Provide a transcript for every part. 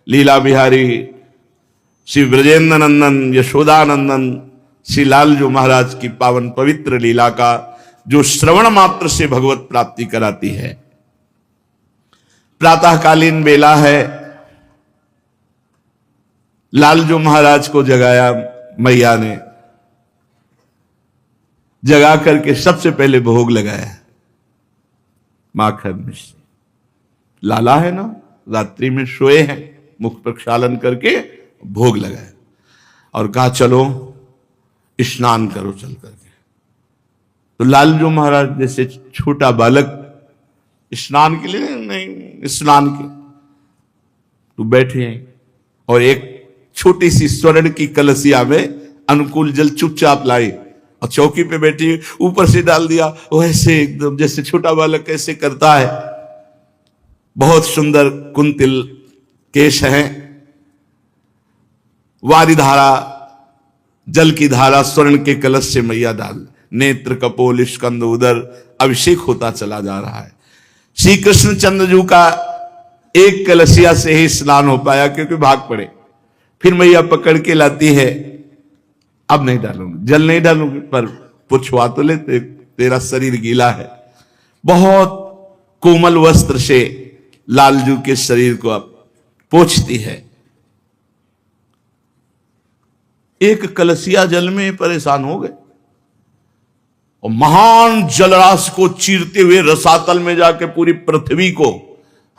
लीला बिहारी श्री ब्रजेंद्र नंदन यशोदानंदन श्री लालजू महाराज की पावन पवित्र लीला का जो श्रवण मात्र से भगवत प्राप्ति कराती है। प्रातःकालीन बेला है, लालजू महाराज को जगाया मैया ने, जगा करके सबसे पहले भोग लगाया माखन मिश्री। लाला है ना, रात्रि में सोए हैं, मुख प्रक्षालन करके भोग लगाया और कहा चलो स्नान करो चल करके। तो लालजू महाराज जैसे छोटा बालक स्नान के लिए नहीं, स्नान के तो बैठे हैं और एक छोटी सी स्वर्ण की कलसिया में अनुकूल जल चुपचाप लाई और चौकी पे बैठी ऊपर से डाल दिया। वो ऐसे एकदम जैसे छोटा बालक कैसे करता है। बहुत सुंदर कुंतिल केश हैं, वारी धारा जल की धारा स्वर्ण के कलश से मैया डाल, नेत्र कपोल स्कंद उदर अभिषेक होता चला जा रहा है। श्री कृष्ण चंद्र का एक कलशिया से ही स्नान हो पाया क्योंकि भाग पड़े। फिर मैया पकड़ के लाती है, अब नहीं डालूंगी, जल नहीं डालूंगी, पर पुछवा तो ले, तेरा शरीर गीला है। बहुत कोमल वस्त्र से लालजू के शरीर को अब पोंछती है। एक कलसिया जल में परेशान हो गए और महान जलराशि को चीरते हुए रसातल में जाके पूरी पृथ्वी को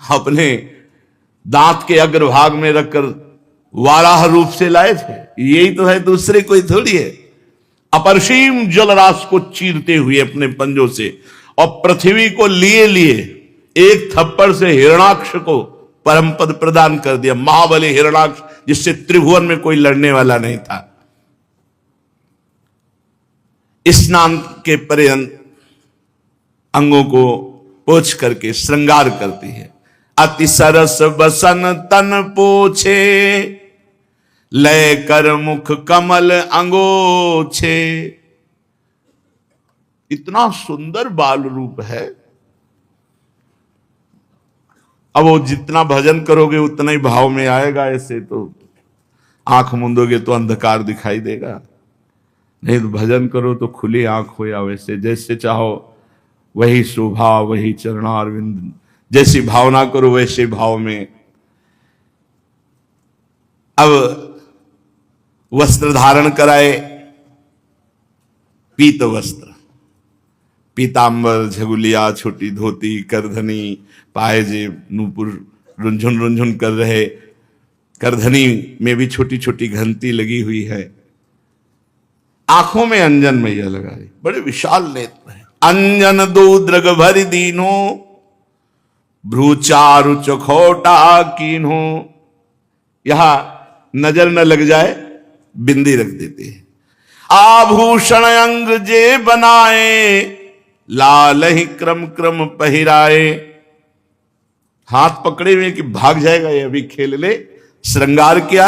अपने दांत के अग्रभाग में रखकर वाराह रूप से लाए थे। यही तो है, दूसरे कोई थोड़ी है। अपरसीम जलराशि को चीरते हुए अपने पंजों से और पृथ्वी को लिए लिए एक थप्पड़ से हिरणाक्ष को परम पद प्रदान कर दिया। महाबली हिरणाक्ष, जिससे त्रिभुवन में कोई लड़ने वाला नहीं था। स्नान के पर्यंत अंगों को पोंछ करके श्रृंगार करती है। अति सरस बसन तन पोछे, लय कर मुख कमल अंगोछे। इतना सुंदर बाल रूप है। अब वो जितना भजन करोगे उतना ही भाव में आएगा। ऐसे तो आंख मूंदोगे तो अंधकार दिखाई देगा, नहीं तो भजन करो तो खुली आंख हो, या वैसे जैसे चाहो वही शोभा, वही चरणारविंद, जैसी भावना करो वैसे भाव में। अब वस्त्र धारण कराए, पीत वस्त्र, पीतांबर, झगुलिया, छोटी धोती, करधनी, पायजेब, नूपुर रुंझुन रुंझुन कर रहे। करधनी में भी छोटी छोटी घंटी लगी हुई है। आंखों में अंजन मैया लगाई, बड़े विशाल नेत्र है। अंजन दो द्रग भरि दीनो, भ्रूचारु चखोटा कीन्हो। यहां नजर न लग जाए बिंदी रख देती है। आभूषण अंग जे बनाए, लाल ही क्रम क्रम पहिराए। हाथ पकड़े हुए कि भाग जाएगा ये, अभी खेल ले। श्रृंगार किया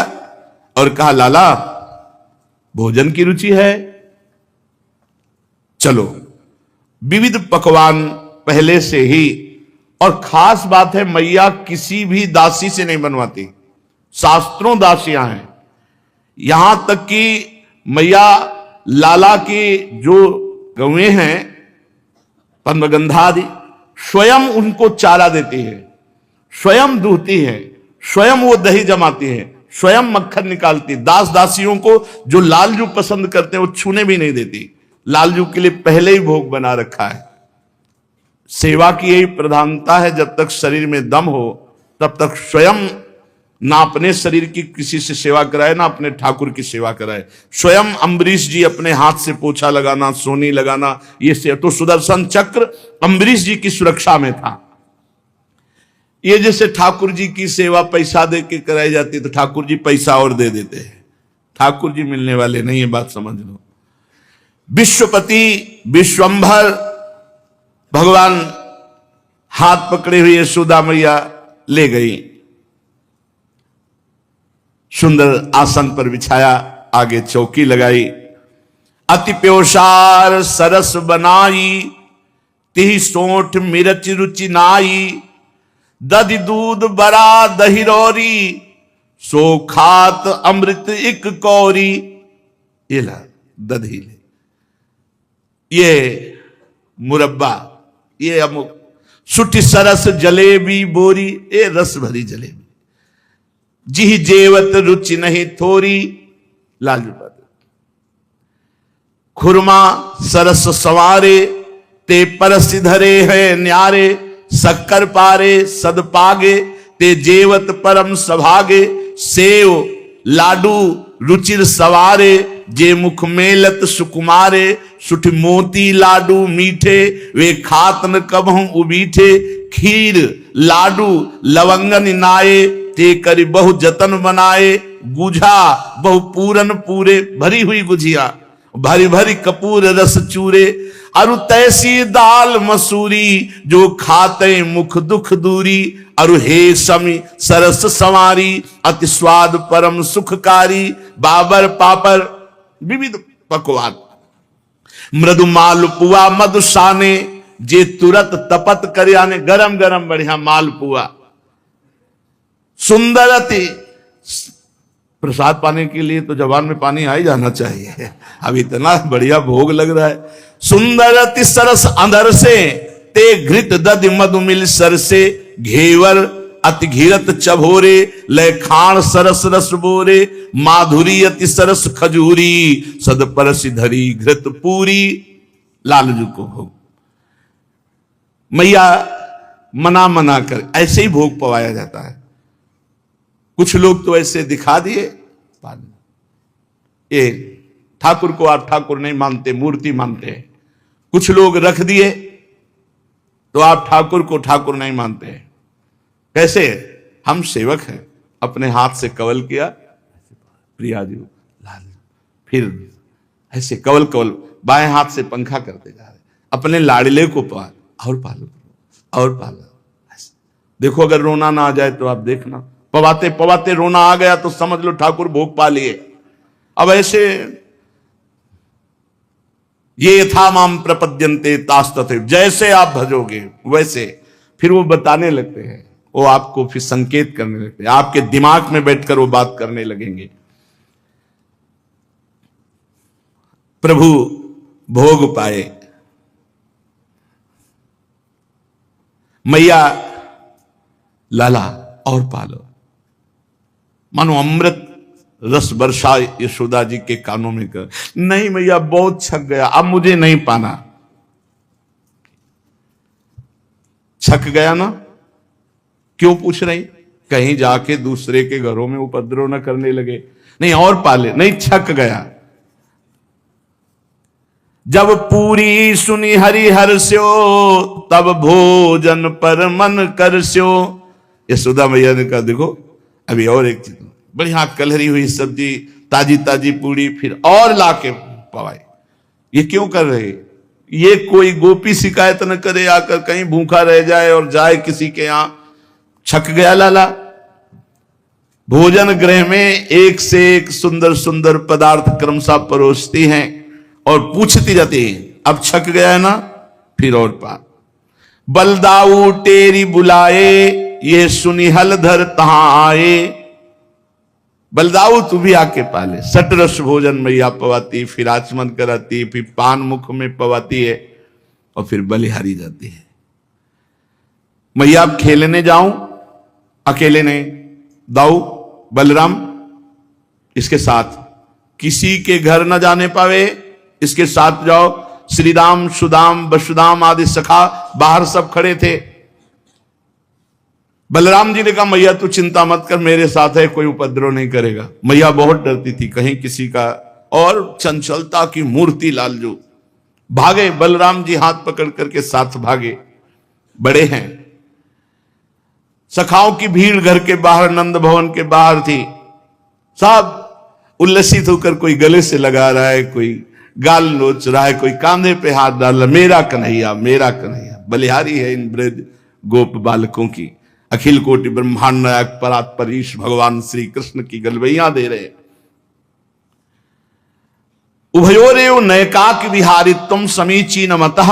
और कहा लाला भोजन की रुचि है, चलो। विविध पकवान पहले से ही, और खास बात है मैया किसी भी दासी से नहीं बनवाती, शास्त्रों दासियां हैं। यहां तक कि मैया लाला की जो गौएं हैं पद्मगंधादि, स्वयं उनको चारा देती है, स्वयं दूहती है, स्वयं वो दही जमाती है, स्वयं मक्खन निकालती। दास दासियों को जो लालजू पसंद करते हैं वो छूने भी नहीं देती। लालजू के लिए पहले ही भोग बना रखा है। सेवा की यही प्रधानता है, जब तक शरीर में दम हो तब तक स्वयं ना अपने शरीर की किसी से सेवा कराए, ना अपने ठाकुर की सेवा कराए। स्वयं अम्बरीश जी अपने हाथ से पोछा लगाना, सोनी लगाना, ये से तो सुदर्शन चक्र अम्बरीश जी की सुरक्षा में था। ये जैसे ठाकुर जी की सेवा पैसा दे के कराई जाती, तो ठाकुर जी पैसा और दे देते हैं। ठाकुर जी मिलने वाले नहीं, ये बात समझ लो। विश्वपति विश्वंभर भगवान हाथ पकड़े हुए यशोदा मैया ले गई, सुंदर आसन पर बिछाया, आगे चौकी लगाई। अति प्योसार सरस बनाई, तिहि सोठ मिरच रुचि नाई। दधि दूध बरा दही रौरी, सो खात अमृत इक कौरी, ये ला दधी ले, ये मुरब्बा, ये अमुक, सुठी सरस जलेबी बोरी, ये रस भरी जलेबी, जी जेवत रुचि नहीं थोरी, लालू बात। खुरमा सरस सवारे, ते परस धरे है न्यारे, शक्कर पारे सद पागे, ते जेवत परम सभागे, सेव लाडू रुचिर सवारे, जे मुख मेलत सुकुमारे, सुठ मोती लाडू मीठे, वे खात न कबहू उबीठे, खीर लाडू लवंगन नाये, ते करी बहु जतन बनाए, गुझा बहु पूरन पूरे, भरी हुई गुझिया, भरी भरी कपूर रस चूरे, अरु तैसी दाल मसूरी, जो खाते मुख दुख दूरी, अरु हे समी सरस संवारी, अति स्वाद परम सुखकारी, बाबर पापर विविध पकवान, मृदु मालपुआ मधुशाने, जे तुरत तपत कर आने, गरम गरम बढ़िया मालपुआ, सुंदरति, प्रसाद पाने के लिए तो जबान में पानी आ ही जाना चाहिए, अब इतना बढ़िया भोग लग रहा है। सुंदरति सरस अंदर से, ते घृत दधि मधु मिल सर से, घेवर अति घिरत चभोरे, लय खाण सरस रस बोरे, माधुरी अति सरस खजूरी, सद परसि धरी घृत पूरी, लालजू को भोग। मैया मना मना कर ऐसे ही भोग पवाया जाता है। कुछ लोग तो ऐसे दिखा दिए, ये ठाकुर को आप ठाकुर नहीं मानते, मूर्ति मानते हैं। कुछ लोग रख दिए तो आप ठाकुर को ठाकुर नहीं मानते हैं। कैसे? हम सेवक हैं, अपने हाथ से कवल किया, प्रियाजू लाल, फिर ऐसे कवल कवल बाएं हाथ से पंखा करते जा रहे, अपने लाडले को पाल और पालो और पालो। देखो अगर रोना ना आ जाए तो आप देखना, पवाते पवाते रोना आ गया तो समझ लो ठाकुर भोग पा लिए। अब ऐसे ये यथा माम प्रपद्यन्ते तास्तथे, जैसे आप भजोगे वैसे, फिर वो बताने लगते हैं, वो आपको फिर संकेत करने लगते हैं, आपके दिमाग में बैठकर वो बात करने लगेंगे। प्रभु भोग पाए, मैया लाला और पालो, मानो अमृत रस वर्षा यशोदा जी के कानों में कर, नहीं मैया बहुत छक गया, अब मुझे नहीं पाना। छक गया ना, क्यों पूछ रही? कहीं जाके दूसरे के घरों में उपद्रव न करने लगे, नहीं और पाले, नहीं छक गया। जब पूरी सुनी हरि हर्ष्यो, तब भोजन पर मन करस्यो। यशोदा मैया ने कहा देखो अभी और एक चीज, बढ़िया कलहरी हुई सब्जी, ताजी ताजी पूरी, फिर और लाके पवाई। ये क्यों कर रहे? ये कोई गोपी शिकायत न करे आकर, कहीं भूखा रह जाए और जाए किसी के यहां। छक गया लाला। भोजन गृह में एक से एक सुंदर सुंदर पदार्थ क्रमशः परोसती हैं और पूछती जाती है, अब छक गया है ना, फिर और पा। बलदाऊ टेरी बुलाए, ये सुनी हलधर तहां आए। बलदाऊ तू भी आके पाले। सटरस भोजन मैया पवाती, फिर आचमन कराती, फिर पान मुख में पवाती है और फिर बलिहारी जाती है। मैया अब खेलने जाऊं, अकेले नहीं, दाऊ बलराम इसके साथ, किसी के घर न जाने पावे, इसके साथ जाओ। श्रीराम सुदाम वसुदाम आदि सखा बाहर सब खड़े थे। बलराम जी ने कहा मैया तू चिंता मत कर, मेरे साथ है, कोई उपद्रव नहीं करेगा। मैया बहुत डरती थी कहीं किसी का, और चंचलता की मूर्ति लालजू। भागे, बलराम जी हाथ पकड़ करके साथ भागे। बड़े हैं, सखाओं की भीड़ घर के बाहर, नंद भवन के बाहर थी। सब उल्लसित होकर, कोई गले से लगा रहा है, कोई गाल नोच रहा है, कोई कांधे पे हाथ डाल रहा, मेरा कन्हैया मेरा कन्हैया। बलिहारी है इन ब्रज गोप बालकों की। अखिल कोटि ब्रह्मांड नायक परात्परीश भगवान श्री कृष्ण की गलवैया दे रहे। उभयोरेव नयकाक विहारित्वम समीचीन मतः,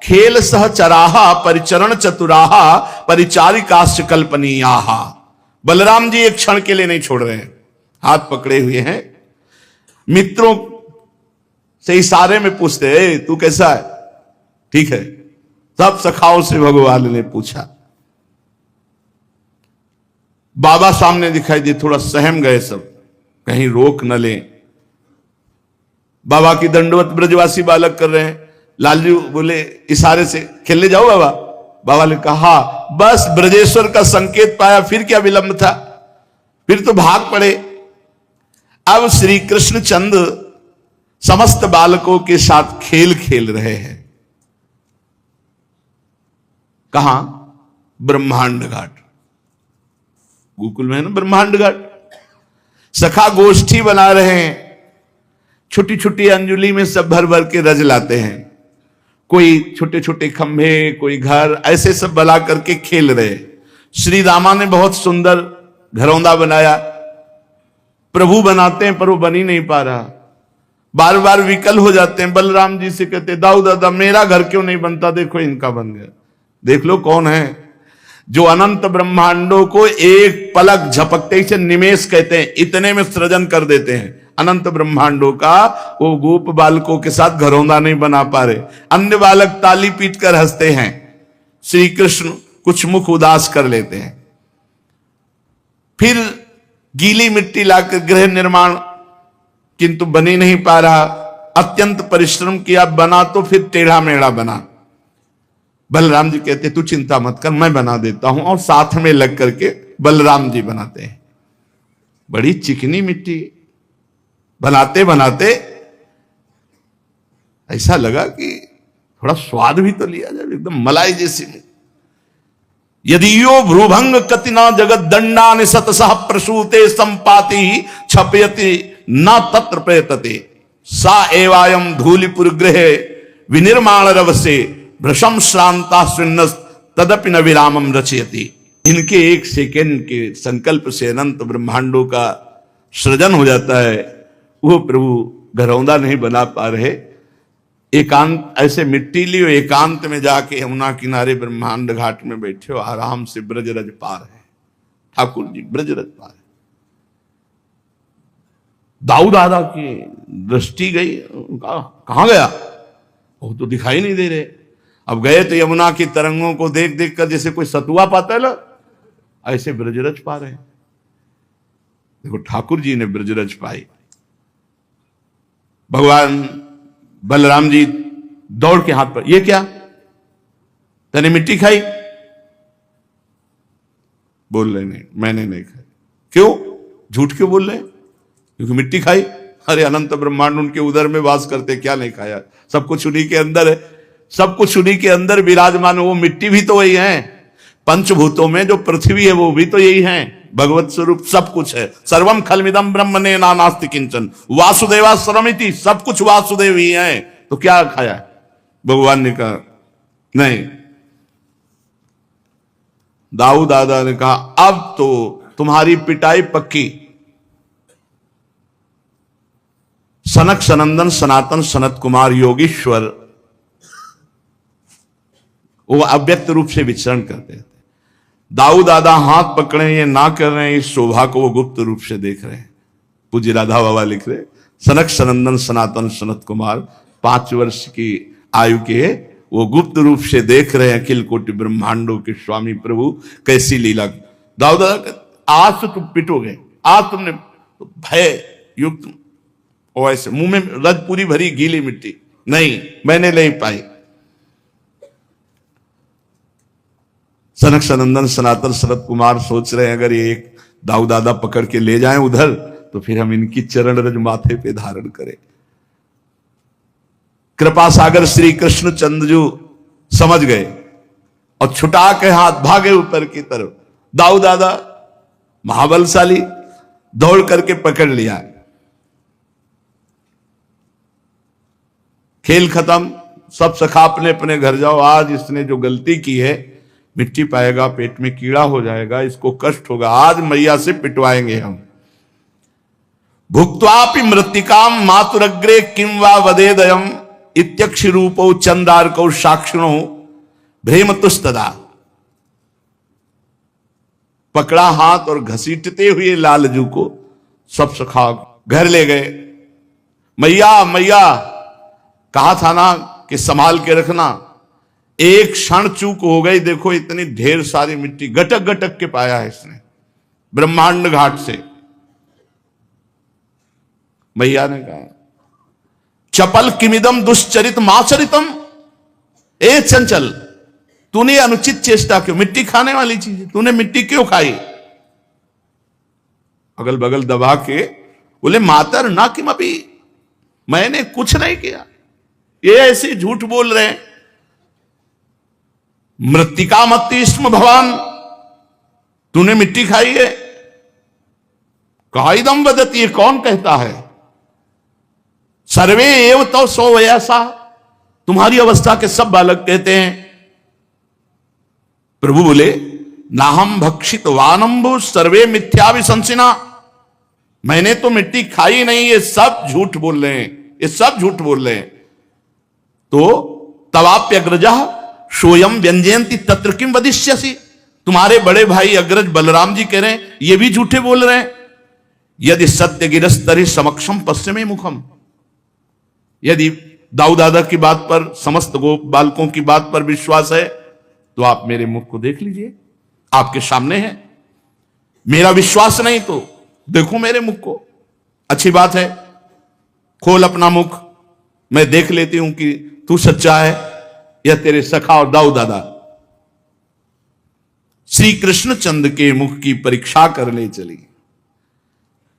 खेल सहचराहा परिचरण चतुराहा परिचारिकाश्च कल्पनीयाहा। बलराम जी एक क्षण के लिए नहीं छोड़ रहे हैं, हाथ पकड़े हुए हैं। मित्रों से इशारे में पूछते, ए तू कैसा है? ठीक है। सब सखाओं से भगवान ने पूछा। बाबा सामने दिखाई दिए, थोड़ा सहम गए सब, कहीं रोक न लें। बाबा की दंडवत ब्रजवासी बालक कर रहे हैं। लालजी बोले इशारे से, खेलने जाओ बाबा? बाबा ने कहा बस ब्रजेश्वर का संकेत पाया, फिर क्या विलंब था, फिर तो भाग पड़े। अब श्री कृष्ण चंद समस्त बालकों के साथ खेल खेल रहे हैं। कहां? ब्रह्मांड घाट, गोकुल में है ना ब्रह्मांड घाट। सखा गोष्ठी बना रहे हैं, छोटी छोटी अंजुली में सब भर भर के रज लाते हैं। कोई छोटे छोटे खंभे, कोई घर, ऐसे सब बना करके खेल रहे। श्री रामा ने बहुत सुंदर घरौंदा बनाया। प्रभु बनाते हैं पर वो बन ही नहीं पा रहा, बार बार विकल हो जाते हैं। बलराम जी से कहते, दाऊ दादा मेरा घर क्यों नहीं बनता? देखो इनका बन गया। देख लो कौन है जो अनंत ब्रह्मांडों को एक पलक झपकते से, निमेष कहते हैं, इतने में सृजन कर देते हैं। अनंत ब्रह्मांडों का वो गोप बालकों के साथ घरौंदा नहीं बना पा रहे। अन्य बालक ताली पीट कर हंसते हैं, श्री कृष्ण कुछ मुख उदास कर लेते हैं। फिर गीली मिट्टी लाकर गृह निर्माण, किंतु बन ही नहीं पा रहा। अत्यंत परिश्रम किया, बना तो फिर टेढ़ा मेढ़ा बना। बलराम जी कहते तू चिंता मत कर, मैं बना देता हूं, और साथ में लग करके बलराम जी बनाते हैं। बड़ी चिकनी मिट्टी, बनाते बनाते ऐसा लगा कि थोड़ा स्वाद भी तो लिया जाए, एकदम मलाई जैसी। यदि यो भ्रूभंग कतिना जगत दंडा निसतसह प्रसूते संपाति छपयति न तत्र प्रयतते सा एवायम धूलिपुर गृह विनिर्माण रवसे भ्रशम श्रांता सुन्नस तदपि न विरामम रचयति। इनके एक सेकेंड के संकल्प से अनंत ब्रह्मांडों का सृजन हो जाता है। वो प्रभु घरौंदा नहीं बना पा रहे। एकांत, ऐसे मिट्टी लियो, एकांत में जाके यमुना किनारे ब्रह्मांड घाट में बैठे हो, आराम से ब्रजरज पार है। ठाकुर जी ब्रजरज पार है। दाऊ दादा की दृष्टि गई, कहां गया? वो तो दिखाई नहीं दे रहे। अब गए तो यमुना की तरंगों को देख देख कर जैसे कोई सतुआ पाता है ना, ऐसे ब्रजरज पा रहे हैं। देखो ठाकुर जी ने ब्रजरज पाई। भगवान बलराम जी दौड़ के हाथ पर, ये क्या तने मिट्टी खाई? बोल रहे नहीं, मैंने नहीं खाई। क्यों झूठ क्यों बोल रहे? क्योंकि मिट्टी खाई। अरे अनंत ब्रह्मांड उनके उदर में वास करते, क्या नहीं खाया? सब कुछ उन्हीं के अंदर है, सब कुछ उन्हीं के अंदर विराजमान। वो मिट्टी भी तो वही है, पंचभूतों में जो पृथ्वी है वो भी तो यही है, भगवत स्वरूप सब कुछ है। सर्वम खलमिदम ब्रह्मणे नानास्ति किंचन वासुदेवा सर्वमिति, सब कुछ वासुदेव ही है। तो क्या खाया? भगवान ने कहा नहीं। दाऊ दादा ने कहा अब तो तुम्हारी पिटाई पक्की। सनक सनंदन सनातन सनत कुमार योगीश्वर वो अव्यक्त रूप से विचरण करते थे। दाऊ दादा हाथ पकड़े, ये ना कर रहे हैं, इस शोभा को वो गुप्त रूप से देख रहे हैं। पूज्य राधा बाबा लिख रहे, सनक सनंदन सनातन सनत कुमार 5 वर्ष की आयु के वो गुप्त रूप से देख रहे हैं अखिल कोटि ब्रह्मांडों के स्वामी प्रभु कैसी लीला। दाऊ दादा आज तो तुम पिटोगे, आज तुमने भय युक्त, और ऐसे मुंह में रज पूरी भरी गीली मिट्टी, नहीं मैंने नहीं पाई। सनक सनंदन सनातन शरद कुमार सोच रहे हैं अगर ये एक दाऊ दादा पकड़ के ले जाएं उधर तो फिर हम इनकी चरण रज माथे पे धारण करें। कृपा सागर श्री कृष्ण चंद्र समझ गए और छुटा के हाथ भागे ऊपर की तरफ। दाऊ दादा महाबलशाली दौड़ करके पकड़ लिया। खेल खत्म, सब सखा अपने अपने घर जाओ। आज इसने जो गलती की है, मिट्टी पाएगा, पेट में कीड़ा हो जाएगा, इसको कष्ट होगा, आज मैया से पिटवाएंगे हम। भुक्त्वापि मृत्तिकाम मातुरग्रे किम वा वदेदयम इत्यक्षि रूपो चंदार्कौ साक्षिणो भ्रेमतुस्तदा। पकड़ा हाथ और घसीटते हुए लालजू को सब सखा घर ले गए। मैया मैया कहा था ना कि संभाल के रखना, एक क्षण चूक हो गई, देखो इतनी ढेर सारी मिट्टी गटक गटक के पाया है इसने ब्रह्मांड घाट से। मैया ने कहा चपल किमिदम दुश्चरित माचरितम, ए चंचल तूने अनुचित चेष्टा क्यों, मिट्टी खाने वाली चीज है, तूने मिट्टी क्यों खाई। अगल बगल दबा के बोले मातर ना किम अभी, मैंने कुछ नहीं किया, ये ऐसे झूठ बोल रहे हैं। मृत्तिका मत्तिस्म भवान, तूने मिट्टी खाई है। काइदम वदती, ये कौन कहता है। सर्वे एव तो सो वयसा, तुम्हारी अवस्था के सब बालक कहते हैं। प्रभु बोले नाहम भक्षित वानंबु सर्वे मिथ्या विशंसिना, मैंने तो मिट्टी खाई नहीं, ये सब झूठ बोल रहे हैं, ये सब झूठ बोल रहे हैं। तो तवाप्यग्रजा सोयम व्यंजयंती तत्र किम वदिष्यसि, तुम्हारे बड़े भाई अग्रज बलराम जी कह रहे हैं ये भी झूठे बोल रहे हैं। यदि सत्य गिरस्तरि समक्षम पश्चिमे मुखम, यदि दाऊ दादा की बात पर, समस्त गो बालकों की बात पर विश्वास है तो आप मेरे मुख को देख लीजिए, आपके सामने है। मेरा विश्वास नहीं तो देखो मेरे मुख को, अच्छी बात है, खोल अपना मुख, मैं देख लेती हूं कि तू सच्चा है या तेरे सखा और दाऊ दादा। श्री कृष्णचंद्र के मुख की परीक्षा करने चली।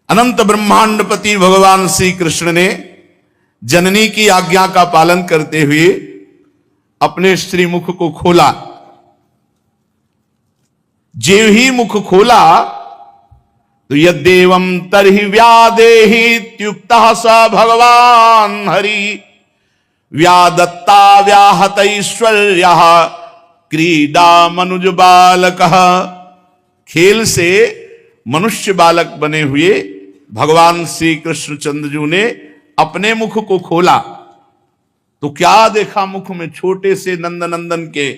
अनंत ब्रह्मांडपति भगवान श्री कृष्ण ने जननी की आज्ञा का पालन करते हुए अपने श्रीमुख को खोला। जेव ही मुख खोला तो यद्देवं तरहि व्यादेहि त्युक्तः स भगवान हरि, व्यादत्ता व्याहत ऐश्वर्यः क्रीडा मनुज बालकः। खेल से मनुष्य बालक बने हुए भगवान श्री कृष्णचंद्र जी ने अपने मुख को खोला तो क्या देखा मुख में, छोटे से नंदनंदन के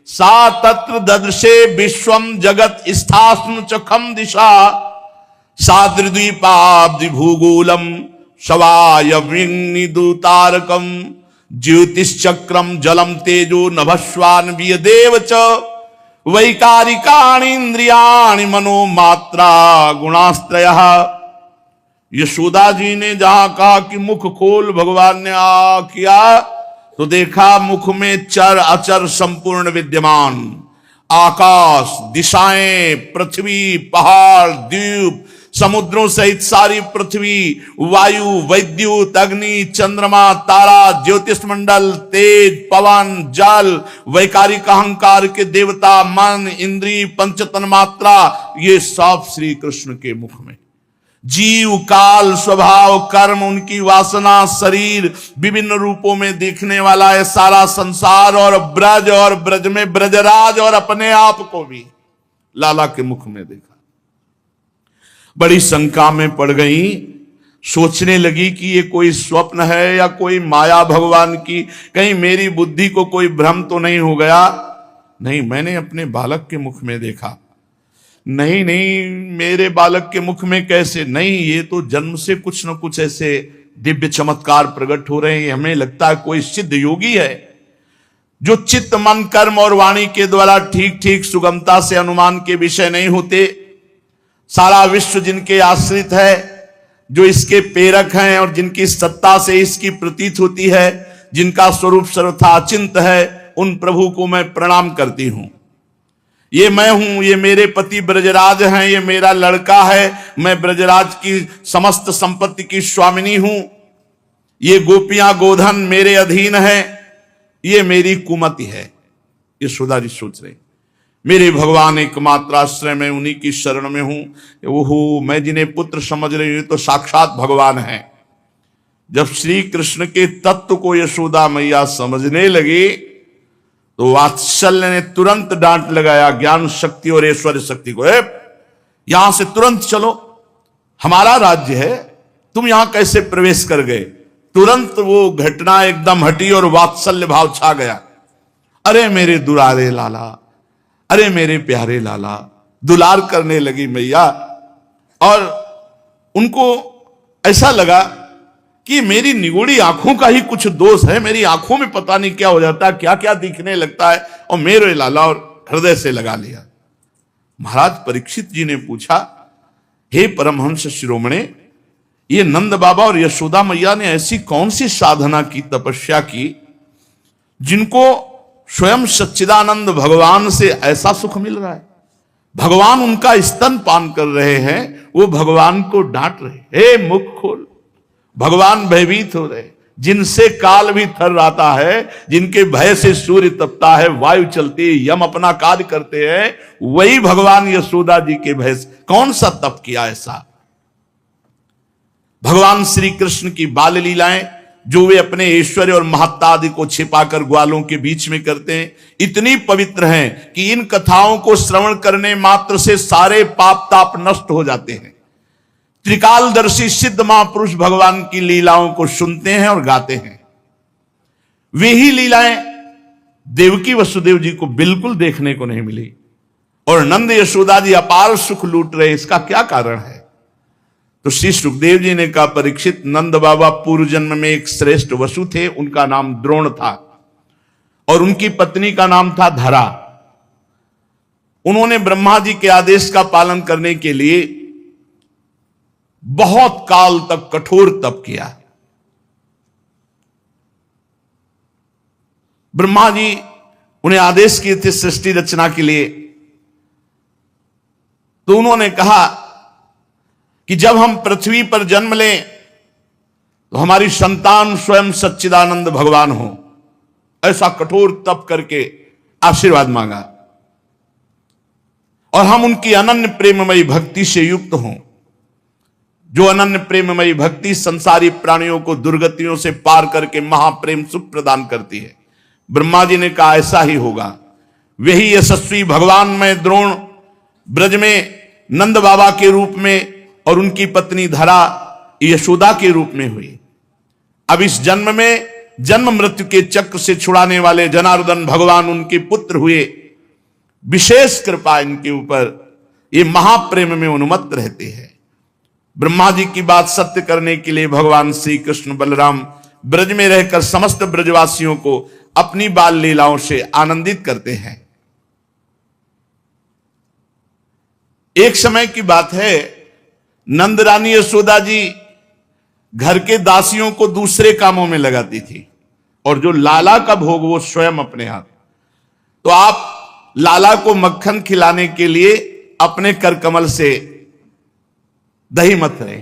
सा तत्र ददृशे विश्वम जगत स्थास्नु चखम दिशा, साद्रिद्वीपाब्धि भूगोलम शवायविनिदुतारकम ज्योतिश्चक्रम जलम तेजो नभस्वान्विय देव च वैकारिकाणि इंद्रियाणि मनोमात्रा गुणास्त्रयः। यशोदा जी ने जहां कहा कि मुख खोल, भगवान ने किया तो देखा मुख में चर अचर संपूर्ण विद्यमान, आकाश, दिशाएं, पृथ्वी, पहाड़, द्वीप, समुद्रों सहित सारी पृथ्वी, वायु, वैद्युत, अग्नि, चंद्रमा, तारा, ज्योतिष मंडल, तेज, पवन, जल, वैकारिक अहंकार के देवता, मन, इंद्री, पंचतन मात्रा, ये सब श्री कृष्ण के मुख में। जीव, काल, स्वभाव, कर्म, उनकी वासना, शरीर, विभिन्न रूपों में देखने वाला है सारा संसार, और ब्रज में ब्रजराज और अपने आप को भी लाला के मुख में देखा। बड़ी शंका में पड़ गई, सोचने लगी कि ये कोई स्वप्न है या कोई माया भगवान की, कहीं मेरी बुद्धि को कोई भ्रम तो नहीं हो गया। नहीं, मैंने अपने बालक के मुख में देखा। नहीं नहीं, मेरे बालक के मुख में कैसे, नहीं, ये तो जन्म से कुछ न कुछ ऐसे दिव्य चमत्कार प्रकट हो रहे हैं। हमें लगता है कोई सिद्ध योगी है जो चित्त, मन, कर्म और वाणी के द्वारा ठीक ठीक सुगमता से अनुमान के विषय नहीं होते। सारा विश्व जिनके आश्रित है, जो इसके प्रेरक हैं और जिनकी सत्ता से इसकी प्रतीत होती है, जिनका स्वरूप सर्वथा अचिंत है, उन प्रभु को मैं प्रणाम करती हूं। ये मैं हूं, ये मेरे पति ब्रजराज हैं, ये मेरा लड़का है, मैं ब्रजराज की समस्त संपत्ति की स्वामिनी हूं, ये गोपियां गोधन मेरे अधीन है, ये मेरी कुमति है। ये यशोदा जी सोच रहे, मेरे भगवान एकमात्र आश्रय में, उन्हीं की शरण में हूं। ओहो, मैं जिन्हें पुत्र समझ रही हूं तो साक्षात भगवान है। जब श्री कृष्ण के तत्व को यशोदा मैया समझने लगी तो वात्सल्य ने तुरंत डांट लगाया ज्ञान शक्ति और ऐश्वर्य शक्ति को, यहां से तुरंत चलो, हमारा राज्य है, तुम यहां कैसे प्रवेश कर गए। तुरंत वो घटना एकदम हटी और वात्सल्य भाव छा गया। अरे मेरे दुलारे लाला, अरे मेरे प्यारे लाला, दुलार करने लगी मैया। और उनको ऐसा लगा कि मेरी निगोड़ी आंखों का ही कुछ दोष है, मेरी आंखों में पता नहीं क्या हो जाता है, क्या क्या दिखने लगता है, और मेरे लाला और हृदय से लगा लिया। महाराज परीक्षित जी ने पूछा, हे परमहंस शिरोमणे, ये नंद बाबा और यशोदा मैया ने ऐसी कौन सी साधना की, तपस्या की, जिनको स्वयं सच्चिदानंद भगवान से ऐसा सुख मिल रहा है? भगवान उनका स्तन पान कर रहे हैं, वो भगवान को डांट रहे, हे मुख खोल। भगवान भयभीत हो रहे, जिनसे काल भी थर आता है, जिनके भय से सूर्य तपता है, वायु चलती है, यम अपना कार्य करते हैं, वही भगवान यशोदा जी के भय से कौन सा तप किया ऐसा? भगवान श्री कृष्ण की बाल लीलाएं जो वे अपने ऐश्वर्य और महत्ता आदि को छिपाकर ग्वालों के बीच में करते हैं, इतनी पवित्र हैं कि इन कथाओं को श्रवण करने मात्र से सारे पाप ताप नष्ट हो जाते हैं। त्रिकालदर्शी सिद्ध महापुरुष भगवान की लीलाओं को सुनते हैं और गाते हैं। वे ही लीलाएं देवकी वसुदेव जी को बिल्कुल देखने को नहीं मिली, और नंद यशोदा जी अपार सुख लूट रहे। इसका क्या कारण है? तो श्री सुखदेव जी ने कहा, परीक्षित, नंद बाबा पूर्व जन्म में एक श्रेष्ठ वसु थे, उनका नाम द्रोण था, और उनकी पत्नी का नाम था धरा। उन्होंने ब्रह्मा जी के आदेश का पालन करने के लिए बहुत काल तक कठोर तप किया। ब्रह्मा जी उन्हें आदेश किए थे सृष्टि रचना के लिए, तो उन्होंने कहा कि जब हम पृथ्वी पर जन्म लें तो हमारी संतान स्वयं सच्चिदानंद भगवान हो। ऐसा कठोर तप करके आशीर्वाद मांगा, और हम उनकी अनन्य प्रेममयी भक्ति से युक्त हों। जो अनन्य प्रेममयी भक्ति संसारी प्राणियों को दुर्गतियों से पार करके महाप्रेम सुख प्रदान करती है। ब्रह्मा जी ने कहा, ऐसा ही होगा। वही यशस्वी भगवान में द्रोण ब्रज में नंद बाबा के रूप में और उनकी पत्नी धरा यशोदा के रूप में हुई। अब इस जन्म में जन्म मृत्यु के चक्र से छुड़ाने वाले जनार्दन भगवान उनके पुत्र हुए। विशेष कृपा इनके ऊपर, ये महाप्रेम में उन्मत्त रहते हैं। ब्रह्मा जी की बात सत्य करने के लिए भगवान श्री कृष्ण बलराम ब्रज में रहकर समस्त ब्रजवासियों को अपनी बाल लीलाओं से आनंदित करते हैं। एक समय की बात है, नंद रानी यशोदा जी घर के दासियों को दूसरे कामों में लगाती थी, और जो लाला का भोग वो स्वयं अपने हाथ। तो आप लाला को मक्खन खिलाने के लिए अपने कर कमल से दही मत रहे।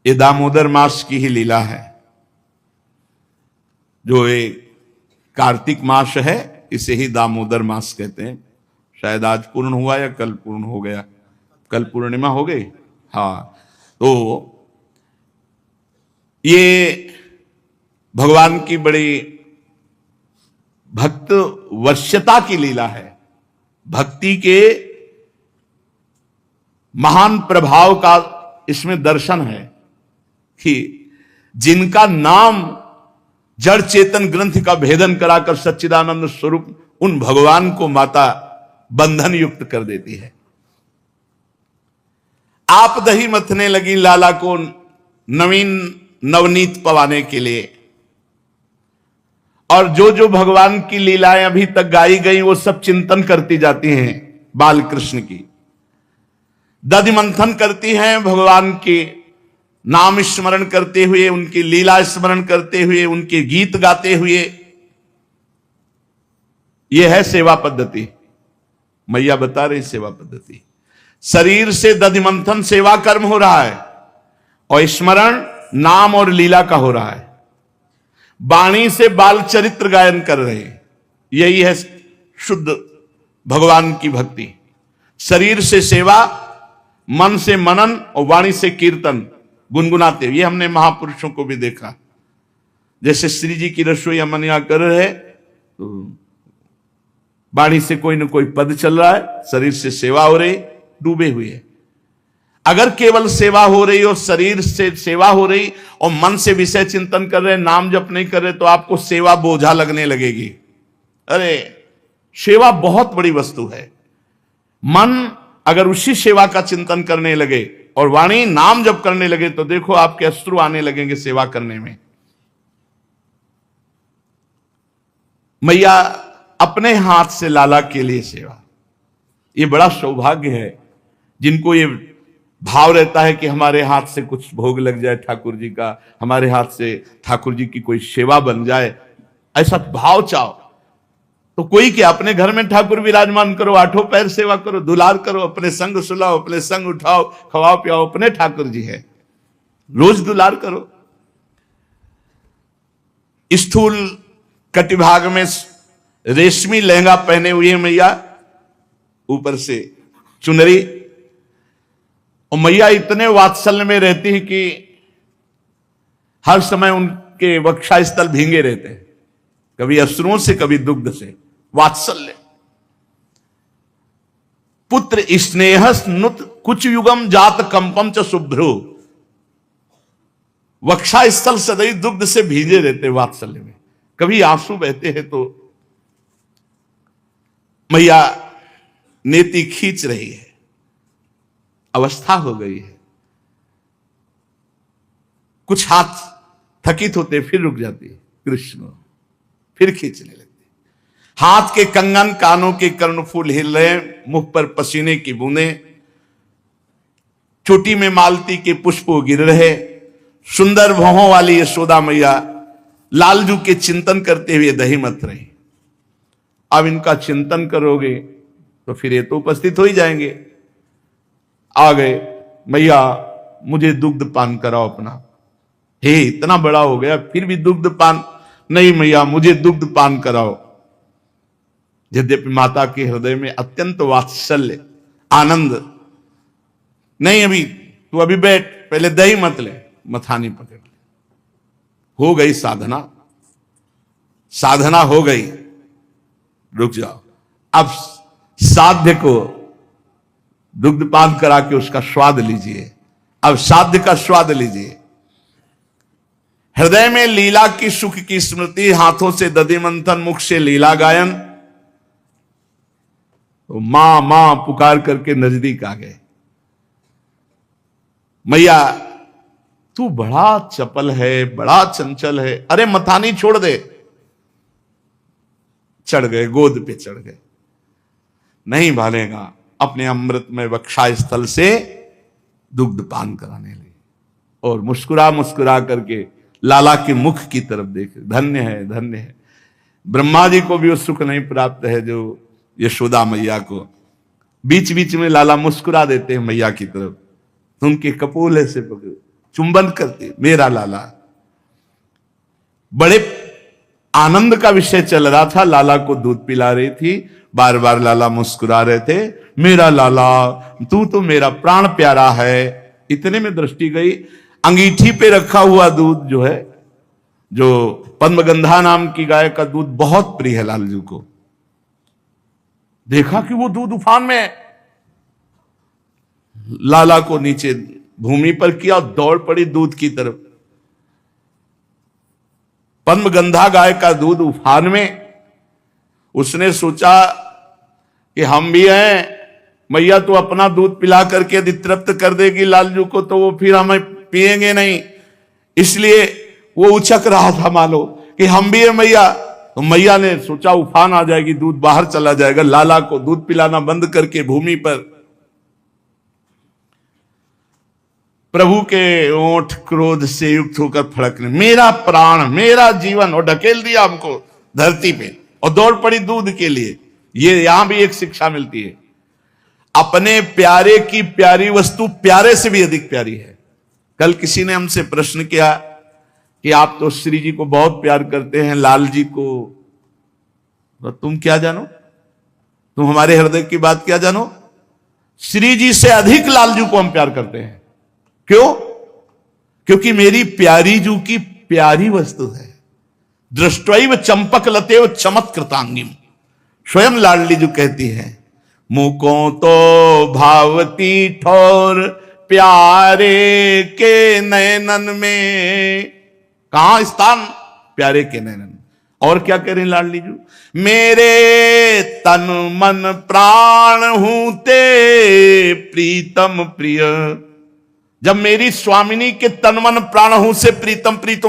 ये दामोदर मास की ही लीला है, जो एक कार्तिक मास है, इसे ही दामोदर मास कहते हैं। शायद आज पूर्ण हुआ या कल पूर्ण हो गया, कल पूर्णिमा हो गई। हाँ, तो ये भगवान की बड़ी भक्त वश्यता की लीला है। भक्ति के महान प्रभाव का इसमें दर्शन है कि जिनका नाम जड़ चेतन ग्रंथ का भेदन कराकर सच्चिदानंद स्वरूप उन भगवान को माता बंधन युक्त कर देती है। आप दही मथने लगी लाला को नवीन नवनीत पवाने के लिए, और जो जो भगवान की लीलाएं अभी तक गाई गई वो सब चिंतन करती जाती हैं बाल कृष्ण की। दधि मंथन करती हैं भगवान के नाम स्मरण करते हुए, उनकी लीला स्मरण करते हुए, उनके गीत गाते हुए। यह है सेवा पद्धति। मैया बता रही सेवा पद्धति। शरीर से दधि मंथन सेवा कर्म हो रहा है, और स्मरण नाम और लीला का हो रहा है। वाणी से बाल चरित्र गायन कर रहे हैं। यही है शुद्ध भगवान की भक्ति। शरीर से सेवा, मन से मनन, और वाणी से कीर्तन गुनगुनाते। ये हमने महापुरुषों को भी देखा। जैसे श्री जी की रसोई हम यहां कर रहे हैं, तो वाणी से कोई ना कोई पद चल रहा है, शरीर से सेवा हो रही, डूबे हुए। अगर केवल सेवा हो रही और शरीर से सेवा हो रही और मन से विषय चिंतन कर रहे, नाम जप नहीं कर रहे, तो आपको सेवा बोझा लगने लगेगी। अरे सेवा बहुत बड़ी वस्तु है। मन अगर उसी सेवा का चिंतन करने लगे और वाणी नाम जप करने लगे तो देखो आपके अश्रु आने लगेंगे सेवा करने में। मैया अपने हाथ से लाला के लिए सेवा, ये बड़ा सौभाग्य है जिनको ये भाव रहता है कि हमारे हाथ से कुछ भोग लग जाए ठाकुर जी का, हमारे हाथ से ठाकुर जी की कोई सेवा बन जाए, ऐसा भाव चाहो तो कोई क्या अपने घर में ठाकुर विराजमान करो, आठों पैर सेवा करो, दुलार करो, अपने संग सुलाओ, अपने संग उठाओ, खवाओ पियाओ, अपने ठाकुर जी है, रोज दुलार करो। स्थूल कटिभाग में रेशमी लहंगा पहने हुए मैया, ऊपर से चुनरी, और मैया इतने वात्सल्य में रहती है कि हर समय उनके वक्षा स्थल भींगे रहते हैं, कभी अश्रुओं से कभी दुग्ध से, वात्सल्य। पुत्र स्नेह नुत कुछ युगम जात कंपम च शुभ्रु, वक्षा स्थल सदैव दुग्ध से भीगे रहते वात्सल्य में, कभी आंसू बहते हैं तो मैया नेति खींच रही है, अवस्था हो गई है, कुछ हाथ थकित होते फिर रुक जाती है, कृष्ण फिर खींचने लगती, हाथ के कंगन कानों के कर्णफूल हिल रहे, मुख पर पसीने की बूंदें, चोटी में मालती के पुष्प गिर रहे, सुंदर भौहों वाली यशोदा मैया लालजू के चिंतन करते हुए दही मत रही। अब इनका चिंतन करोगे तो फिर ये तो उपस्थित हो ही जाएंगे। आ गए, मैया मुझे दुग्ध पान कराओ अपना। हे इतना बड़ा हो गया फिर भी दुग्ध पान नहीं, मैया मुझे दुग्ध पान कराओ। यद्यपि माता के हृदय में अत्यंत वात्सल्य आनंद, नहीं अभी तू अभी बैठ, पहले दही मत ले, मथानी पकड़ ले। हो गई साधना, साधना हो गई, रुक जाओ। अब साध्य को दुग्ध पान करा के उसका स्वाद लीजिए, अब साध्य का स्वाद लीजिए। हृदय में लीला की सुख की स्मृति, हाथों से दधि मंथन, मुख से लीला गायन, तो मां मां पुकार करके नजदीक आ गए। मैया तू बड़ा चपल है, बड़ा चंचल है, अरे मथानी छोड़ दे। चढ़ गए, गोद पे चढ़ गए, नहीं भालेगा, अपने अमृत में वक्षा स्थल से दुग्ध पान कराने लगे और मुस्कुरा मुस्कुरा करके लाला के मुख की तरफ देखे। धन्य है, धन्य है। ब्रह्मा जी को भी वो सुख नहीं प्राप्त है जो यशोदा मैया को। बीच बीच में लाला मुस्कुरा देते हैं मैया की तरफ, उनके कपोल से पकड़ चुंबन करते, मेरा लाला। बड़े आनंद का विषय चल रहा था, लाला को दूध पिला रही थी, बार बार लाला मुस्कुरा रहे थे, मेरा लाला तू तो मेरा प्राण प्यारा है। इतने में दृष्टि गई, अंगीठी पे रखा हुआ दूध जो है, जो पद्मगंधा नाम की गाय का दूध बहुत प्रिय है लालजू को, देखा कि वो दूध उफान में है। लाला को नीचे भूमि पर किया, दौड़ पड़ी दूध की तरफ। पद्मगंधा गाय का दूध उफान में, उसने सोचा कि हम भी हैं, मैया तो अपना दूध पिला करके यदि तृप्त कर देगी लालजू को तो वो फिर हमें पिएंगे नहीं, इसलिए वो उछक रहा था मानो कि हम भी है मैया। तो मैया ने सोचा उफान आ जाएगी, दूध बाहर चला जाएगा, लाला को दूध पिलाना बंद करके भूमि पर प्रभु के ओंठ क्रोध से युक्त होकर फड़कने, मेरा प्राण मेरा जीवन, और ढकेल दिया हमको धरती पे और दौड़ पड़ी दूध के लिए। ये यहां भी एक शिक्षा मिलती है, अपने प्यारे की प्यारी वस्तु प्यारे से भी अधिक प्यारी है। कल किसी ने हमसे प्रश्न किया कि आप तो श्री जी को बहुत प्यार करते हैं, लाल जी को तो तुम क्या जानो, तुम हमारे हृदय की बात क्या जानो। श्री जी से अधिक लालजू को हम प्यार करते हैं। क्यों? क्योंकि मेरी प्यारी जू की प्यारी वस्तु है। दृष्टैव चंपक लतेव चमत्कृतांगिम, स्वयं लाडली जो कहती है, मुको तो भावती ठोर प्यारे के नयनन में। कहां स्थान? प्यारे के नयनन। और क्या करें लाडली जी, मेरे तन मन प्राण हूं ते प्रीतम प्रिय। जब मेरी स्वामिनी के तन मन प्राण हूं से प्रीतम प्रिय, तो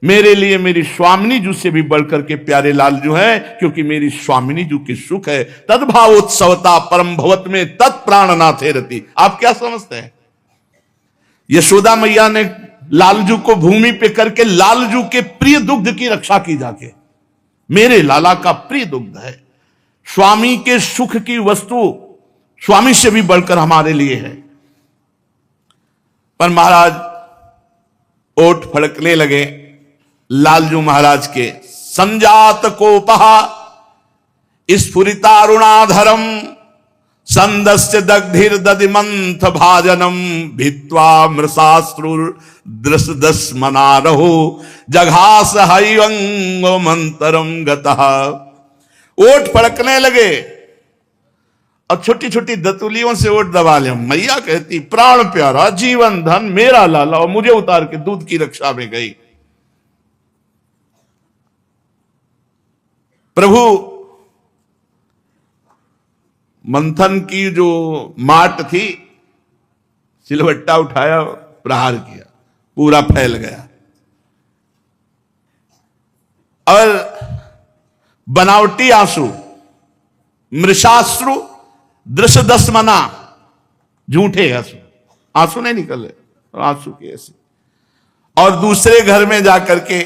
मेरे लिए मेरी स्वामिनी जू से भी बढ़कर के प्यारे लाल जो है, क्योंकि मेरी स्वामिनी जू की सुख है। तद्भावोत्सवता परम भवत में तत्प्राणनाथे रति। आप क्या समझते हैं? यशोदा मैया ने लालजू को भूमि पे करके लालजू के प्रिय दुग्ध की रक्षा की जाके। मेरे लाला का प्रिय दुग्ध है, स्वामी के सुख की वस्तु स्वामी से भी बढ़कर हमारे लिए है। पर महाराज ओठ फड़कने लगे लालजू महाराज के। संजात कोपहा स्फुरितारुणाधरम संदस्य दग्धिर दधिमंथ भाजनम भित्वा मृषाश्रुर दृश दस मनारहो जघास हयंग मंतरम गतः। ओठ फड़कने लगे और छोटी छोटी दतुलियों से ओठ दबा लिया। मैया कहती प्राण प्यारा जीवन धन मेरा लाला, और मुझे उतार के दूध की रक्षा में गई। प्रभु मंथन की जो माट थी, सिलवट्टा उठाया, प्रहार किया, पूरा फैल गया। और बनावटी आंसू, मृषाश्रु दृश्य दसमना, झूठे आंसू, आंसू नहीं निकले, आंसू के ऐसे। और दूसरे घर में जाकर के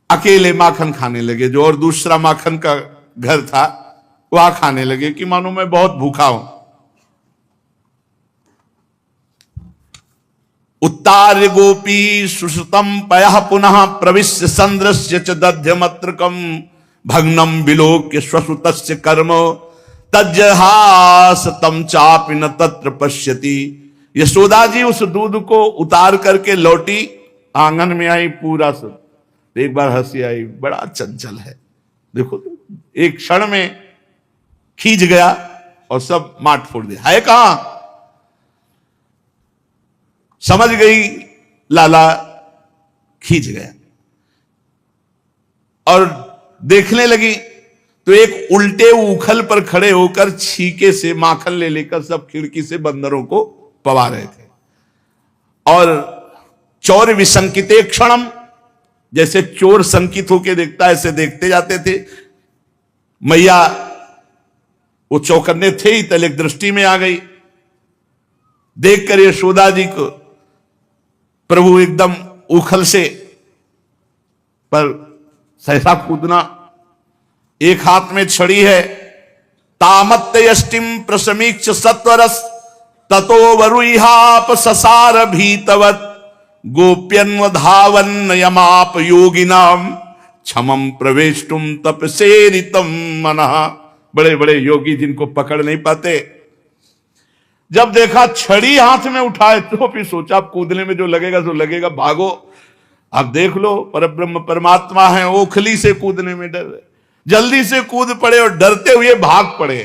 अकेले माखन खाने लगे, जो और दूसरा माखन का घर था वहां खाने लगे कि मानो मैं बहुत भूखा हूं। उत्तार्य गोपी सुश्रुतम पयः पुनः प्रविश्य संद्रस्य च दध्यमत्रकम भग्नम विलोक्य श्वश्रुतस्य कर्म तज्जहास तम चापि न तत्र पश्यति। यशोदा जी उस दूध को उतार करके लौटी, आंगन में आई, पूरा सब एक बार हंसी आई, बड़ा चंचल है, देखो तो एक क्षण में खींच गया और सब माट फोड़ दिया। है कहां? समझ गई लाला, खींच गया। और देखने लगी तो एक उल्टे उखल पर खड़े होकर छीके से माखन ले लेकर सब खिड़की से बंदरों को पवा रहे थे। और चौर विसंकिते क्षणम, जैसे चोर संकित होके देखता है ऐसे देखते जाते थे। मैया वो चौकन्ने थे ही, तल एक दृष्टि में आ गई। देखकर यशोदा जी को प्रभु एकदम उखल से पर सहसा कूदना, एक हाथ में छड़ी है। तामत्त यष्टिम प्रसमीक्ष सत्वरस ततो वरुहाप ससार भीतवत गोप्यन्वधावन यमाप योगिनाम क्षमम प्रवेष्टुम तपसेरितम मनः। बड़े बड़े योगी जिनको पकड़ नहीं पाते, जब देखा छड़ी हाथ में उठाए तो फिर सोचा कूदने में जो लगेगा सो लगेगा, भागो। अब देख लो परब्रह्म परमात्मा है, ओखली से कूदने में डर, जल्दी से कूद पड़े और डरते हुए भाग पड़े।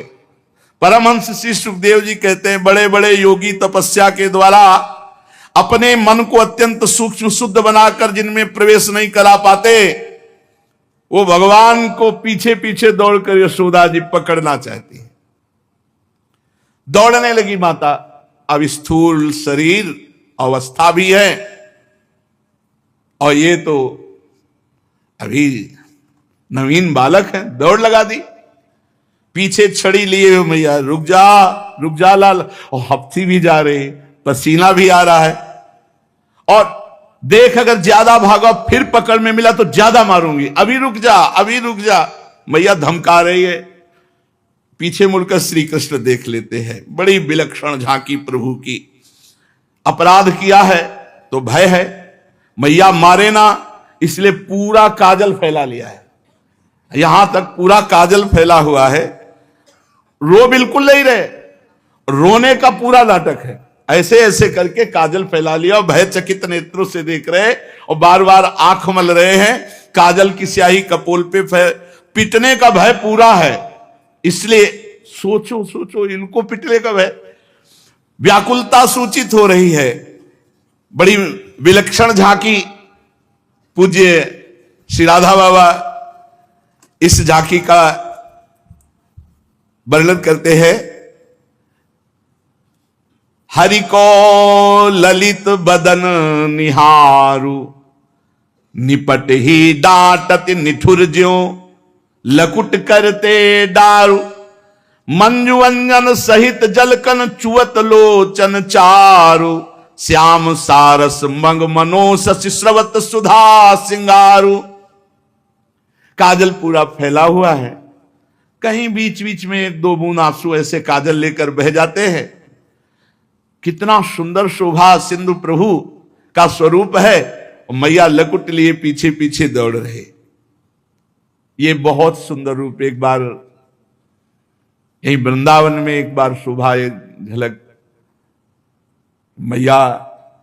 परमहंस श्री सुखदेव जी कहते हैं बड़े बड़े योगी तपस्या के द्वारा अपने मन को अत्यंत सूक्ष्म शुद्ध बनाकर जिनमें प्रवेश नहीं करा पाते, वो भगवान को पीछे पीछे दौड़कर यशोदा जी पकड़ना चाहती है। दौड़ने लगी माता। अब स्थूल शरीर अवस्था भी है और ये तो अभी नवीन बालक है, दौड़ लगा दी। पीछे छड़ी लिए हुए मैया, रुक जा लाल। और हफ्ती भी जा रही, पसीना भी आ रहा है। और देख अगर ज्यादा भागा फिर पकड़ में मिला तो ज्यादा मारूंगी, अभी रुक जा। मैया धमका रही है। पीछे मुड़कर श्री कृष्ण देख लेते हैं। बड़ी विलक्षण झांकी प्रभु की। अपराध किया है तो भय है, मैया मारे ना, इसलिए पूरा काजल फैला लिया है, यहां तक पूरा काजल फैला हुआ है। रो बिल्कुल नहीं रहे, रोने का पूरा नाटक है। ऐसे ऐसे करके काजल फैला लिया और भयचकित नेत्रों से देख रहे और बार बार आंख मल रहे हैं। काजल की स्याही कपोल पे पिटने का भय पूरा है, इसलिए सोचो इनको पिटने का भय। व्याकुलता सूचित हो रही है। बड़ी विलक्षण झांकी पूज्य श्री राधा बाबा इस झांकी का वर्णन करते हैं। हरि को ललित बदन निहारू, निपट ही डांटत निठुर ज्यों, लकुट करते डारू। मंजु अंजन सहित जलकन चुवत लोचन चारु, श्याम सारस मंग मनो शशि स्रवत सुधा सिंगारू। काजल पूरा फैला हुआ है, कहीं बीच बीच में एक दो बूंद आंसू ऐसे काजल लेकर बह जाते हैं। कितना सुंदर शोभा सिंधु प्रभु का स्वरूप है, मैया लकुट लिए पीछे पीछे दौड़ रहे। ये बहुत सुंदर रूप एक बार यही वृंदावन में एक बार शोभा झलक मैया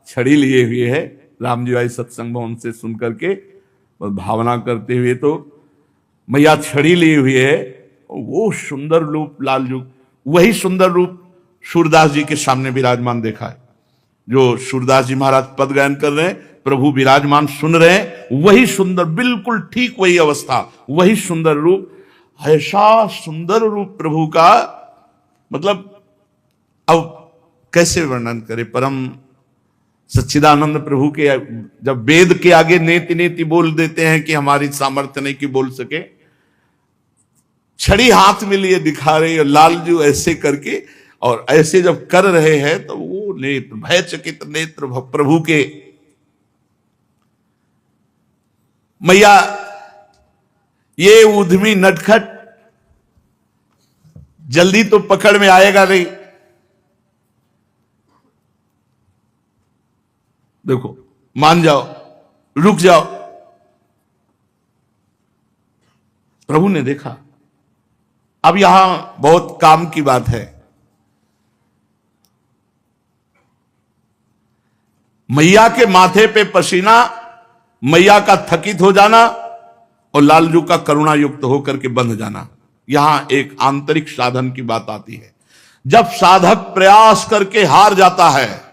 छड़ी लिए हुए है। राम जी भाई सत्संग भवन से सुन करके भावना करते हुए तो मैया छड़ी लिए हुए है। वो सुंदर रूप लाल युग, वही सुंदर रूप सूरदास जी के सामने विराजमान देखा है। जो सूरदास जी महाराज पद गायन कर रहे हैं, प्रभु विराजमान सुन रहे हैं, वही सुंदर, बिल्कुल ठीक वही अवस्था, वही सुंदर रूप। ऐसा सुंदर रूप प्रभु का, मतलब अब कैसे वर्णन करें। परम सच्चिदानंद प्रभु के जब वेद के आगे नेति नेति बोल देते हैं कि हमारी सामर्थ्य नहीं कि बोल सके, छड़ी हाथ में लिए दिखा रहे हैं लाल जी ऐसे करके, और ऐसे जब कर रहे हैं तो वो नेत्र भयचकित नेत्र प्रभु के। मैया ये उद्यमी नटखट जल्दी तो पकड़ में आएगा नहीं। देखो, मान जाओ, रुक जाओ। प्रभु ने देखा। अब यहां बहुत काम की बात है। मैया के माथे पे पसीना, मैया का थकित हो जाना और लालजू का करुणा युक्त होकर के बंध जाना, यहां एक आंतरिक साधन की बात आती है। जब साधक प्रयास करके हार जाता है,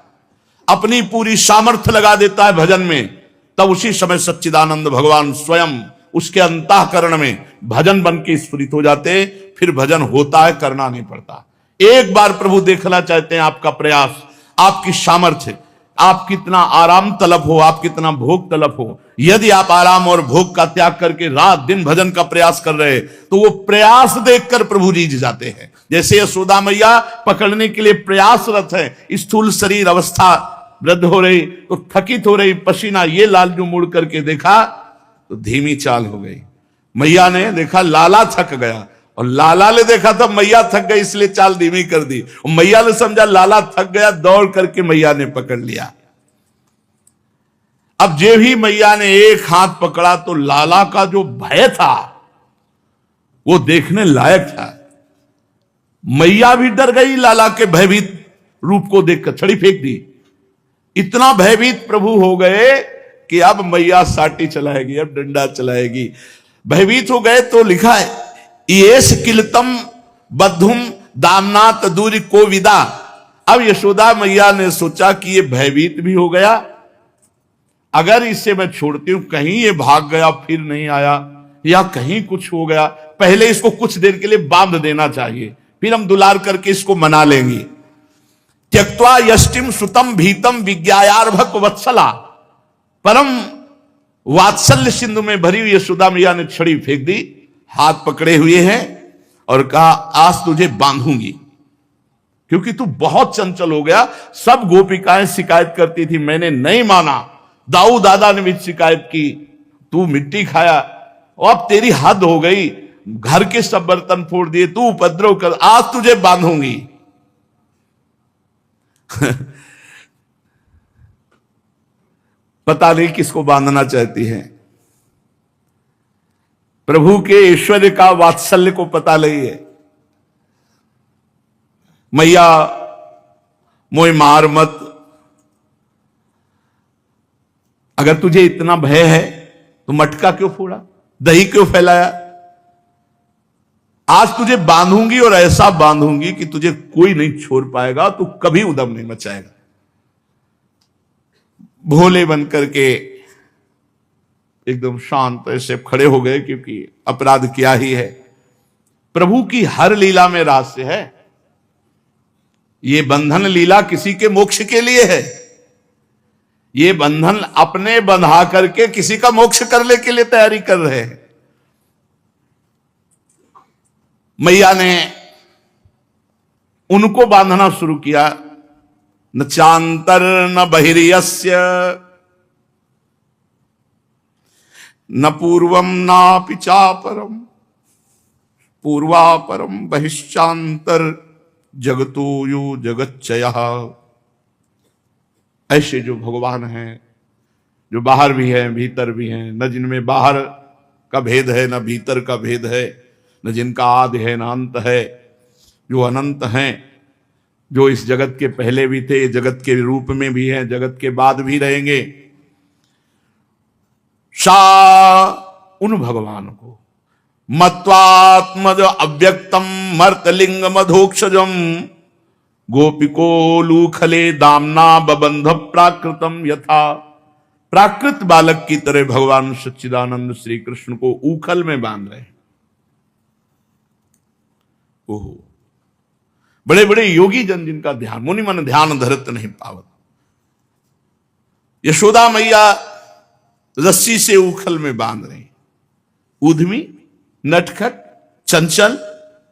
अपनी पूरी सामर्थ्य लगा देता है भजन में, तब उसी समय सच्चिदानंद भगवान स्वयं उसके अंतःकरण में भजन बन के स्फुरित हो जाते। फिर भजन होता है, करना नहीं पड़ता। एक बार प्रभु देखना चाहते हैं आपका प्रयास, आपकी सामर्थ्य, आप कितना आराम तलब हो, आप कितना भोग तलब हो। यदि आप आराम और भोग का त्याग करके रात दिन भजन का प्रयास कर रहे, तो वो प्रयास देखकर प्रभु रीझ जाते हैं। जैसे यशोदा मैया पकड़ने के लिए प्रयासरत है, स्थूल शरीर अवस्था वृद्ध हो रही तो थकित हो रही, पसीना, ये लालजू मुड़ करके देखा तो धीमी चाल हो गई। मैया ने देखा लाला थक गया, और लाला ने देखा था मैया थक गई, इसलिए चाल धीमी कर दी। और मैया ने समझा लाला थक गया, दौड़ करके मैया ने पकड़ लिया। अब जे ही मैया ने एक हाथ पकड़ा तो लाला का जो भय था वो देखने लायक था। मैया भी डर गई लाला के भयभीत रूप को देखकर, छड़ी फेंक दी। इतना भयभीत प्रभु हो गए कि अब मैया साटी चलाएगी, अब डंडा चलाएगी। भयभीत हो गए तो लिखा है, येस किलतम बद्धुम दामनात दूरी को विदा। अब यशोदा मैया ने सोचा कि ये भयभीत भी हो गया, अगर इसे मैं छोड़ती हूं, कहीं ये भाग गया फिर नहीं आया, या कहीं कुछ हो गया, पहले इसको कुछ देर के लिए बांध देना चाहिए, फिर हम दुलार करके इसको मना लेंगे। त्यक्त्वा यष्टिम सुतम भीतम विज्ञायार्भक वत्सला। परम वात्सल्य सिंधु में भरी हुई यशोदा मैया ने छड़ी फेंक दी, हाथ पकड़े हुए हैं और कहा, आज तुझे बांधूंगी, क्योंकि तू बहुत चंचल हो गया। सब गोपिकाएं शिकायत करती थी, मैंने नहीं माना। दाऊ दादा ने भी शिकायत की, तू मिट्टी खाया, और अब तेरी हद हो गई, घर के सब बर्तन फोड़ दिए, तू उपद्रव कर, आज तुझे बांधूंगी। पता नहीं किसको बांधना चाहती है। प्रभु के ऐश्वर्य का वात्सल्य को पता नहीं है। मैया मोय मार मत, अगर तुझे इतना भय है तो मटका क्यों फोड़ा, दही क्यों फैलाया। आज तुझे बांधूंगी और ऐसा बांधूंगी कि तुझे कोई नहीं छोड़ पाएगा, तू कभी उद्यम नहीं मचाएगा। भोले बन करके एकदम शांत ऐसे खड़े हो गए, क्योंकि अपराध किया ही है। प्रभु की हर लीला में रहस्य है। ये बंधन लीला किसी के मोक्ष के लिए है। ये बंधन अपने बंधा करके किसी का मोक्ष करने के लिए तैयारी कर रहे हैं। मैया ने उनको बांधना शुरू किया। न चांतर न बहिर्यस्य न पूर्वम नापि चापरम पूर्वापरम बहिश्चांतर जगतो यो जगच्चयः। ऐसे जो भगवान हैं, जो बाहर भी हैं भीतर भी हैं, न जिनमें बाहर का भेद है न भीतर का भेद है, न जिनका आदि है न अंत है, जो अनंत हैं, जो इस जगत के पहले भी थे, जगत के रूप में भी हैं, जगत के बाद भी रहेंगे। सा उन भगवान को मत्वात्मज अव्यक्तम मर्तलिंग मधोक्षजम गोपिको लूखले दामना बबंध प्राकृतम यथा। प्राकृत बालक की तरह भगवान सच्चिदानंद श्री कृष्ण को ऊखल में बांध रहे हैं। ओहो, बड़े बड़े योगी जन जिनका ध्यान, मुनि मन ध्यान धरत नहीं पावत। यशोदा मैया रस्सी से ऊखल में बांध रही। उद्यमी, नटखट, चंचल,